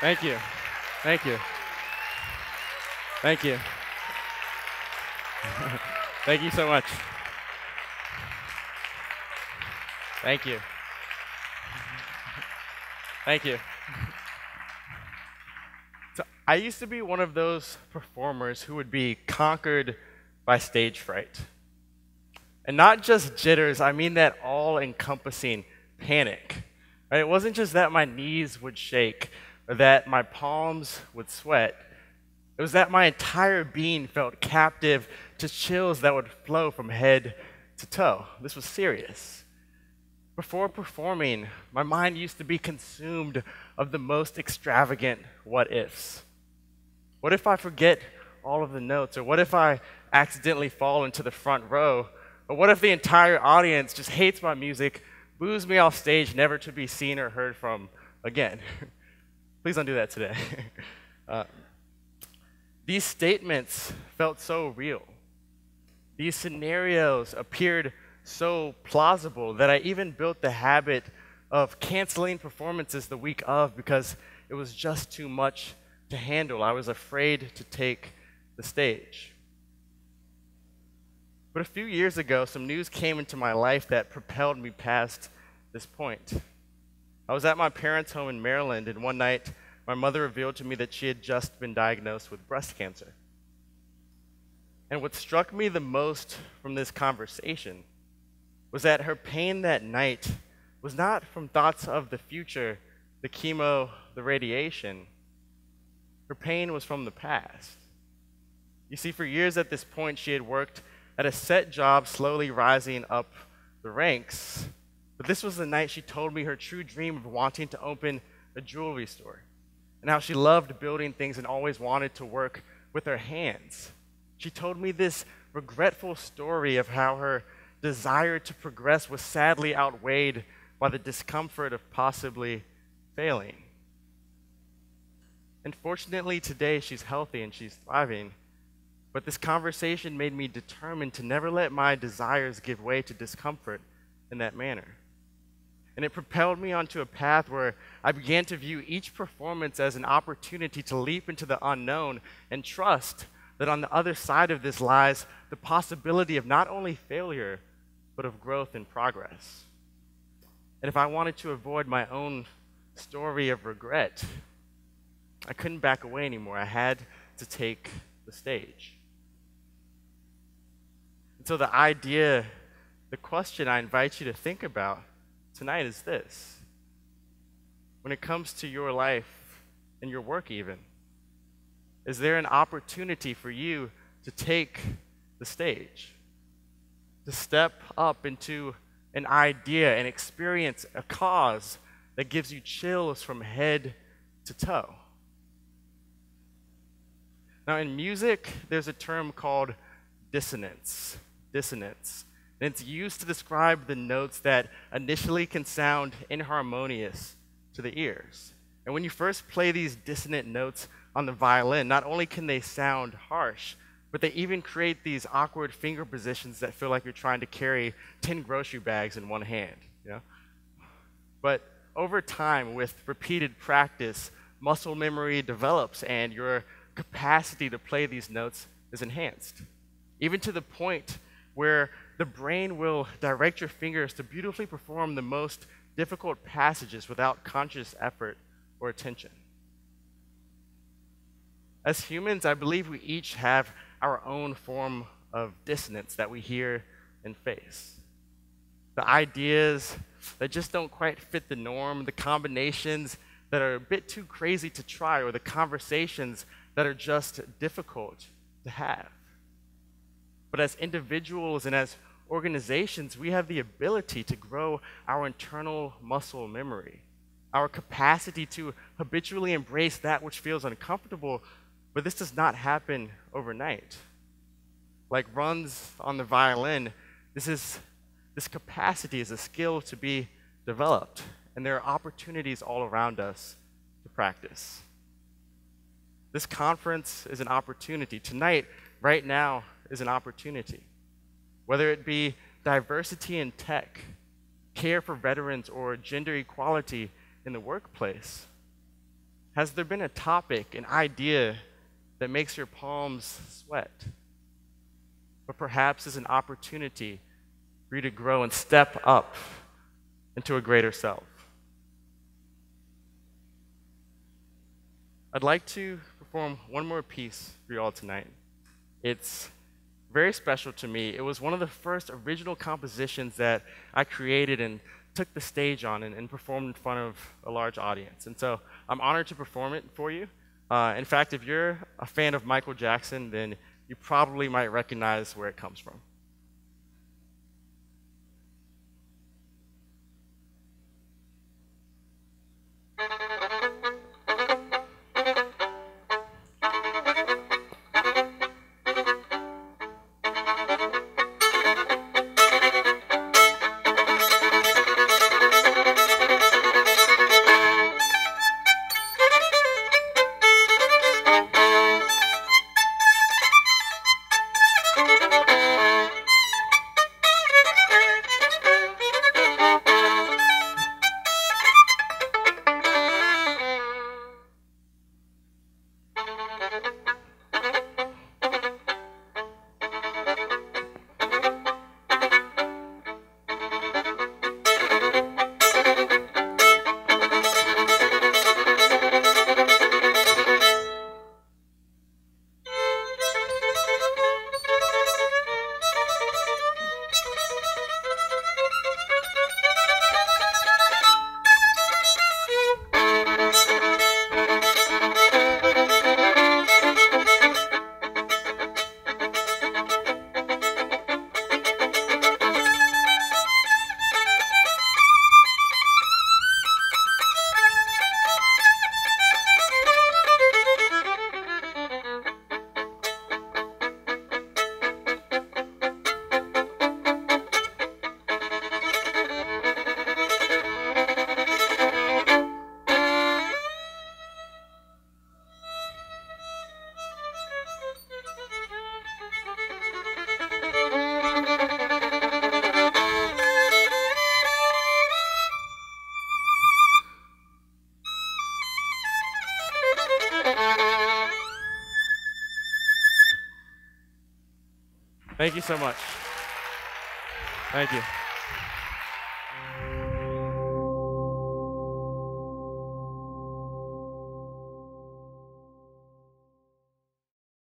Thank you. Thank you. Thank you. Thank you so much. Thank you. Thank you. So I used to be one of those performers who would be conquered by stage fright. And not just jitters, I mean that all-encompassing panic. Right? It wasn't just that my knees would shake or that my palms would sweat. It was that my entire being felt captive to chills that would flow from head to toe. This was serious. Before performing, my mind used to be consumed of the most extravagant what ifs. What if I forget all of the notes? Or what if I accidentally fall into the front row? Or what if the entire audience just hates my music, boos me off stage, never to be seen or heard from again? Please don't do that today. uh, these statements felt so real. These scenarios appeared so plausible that I even built the habit of canceling performances the week of because it was just too much to handle. I was afraid to take the stage. But a few years ago, some news came into my life that propelled me past this point. I was at my parents' home in Maryland, and one night, my mother revealed to me that she had just been diagnosed with breast cancer. And what struck me the most from this conversation was that her pain that night was not from thoughts of the future, the chemo, the radiation. Her pain was from the past. You see, for years at this point, she had worked at a set job, slowly rising up the ranks. But this was the night she told me her true dream of wanting to open a jewelry store, and how she loved building things and always wanted to work with her hands. She told me this regretful story of how her desire to progress was sadly outweighed by the discomfort of possibly failing. And fortunately, today she's healthy and she's thriving. But this conversation made me determined to never let my desires give way to discomfort in that manner. And it propelled me onto a path where I began to view each performance as an opportunity to leap into the unknown and trust that on the other side of this lies the possibility of not only failure, but of growth and progress. And if I wanted to avoid my own story of regret, I couldn't back away anymore. I had to take the stage. And so the question I invite you to think about tonight is this. When it comes to your life and your work even, is there an opportunity for you to take the stage? To step up into an idea and experience a cause that gives you chills from head to toe? Now, in music, there's a term called dissonance. Dissonance. And it's used to describe the notes that initially can sound inharmonious to the ears. And when you first play these dissonant notes on the violin, not only can they sound harsh, but they even create these awkward finger positions that feel like you're trying to carry 10 grocery bags in one hand. You know? But over time, with repeated practice, muscle memory develops and your capacity to play these notes is enhanced, even to the point where the brain will direct your fingers to beautifully perform the most difficult passages without conscious effort or attention. As humans, I believe we each have our own form of dissonance that we hear and face. The ideas that just don't quite fit the norm, the combinations that are a bit too crazy to try, or the conversations that are just difficult to have. But as individuals and as organizations, we have the ability to grow our internal muscle memory, our capacity to habitually embrace that which feels uncomfortable, but this does not happen overnight. Like runs on the violin, this capacity is a skill to be developed, and there are opportunities all around us to practice. This conference is an opportunity. Tonight, right now, is an opportunity. Whether it be diversity in tech, care for veterans, or gender equality in the workplace, Has there been a topic, an idea that makes your palms sweat? But perhaps is an opportunity for you to grow and step up into a greater self. I'd like to perform one more piece for you all tonight. It's very special to me. It was one of the first original compositions that I created and took the stage on and performed in front of a large audience. And so I'm honored to perform it for you. In fact, if you're a fan of Michael Jackson, then you probably might recognize where it comes from. Thank you so much. Thank you.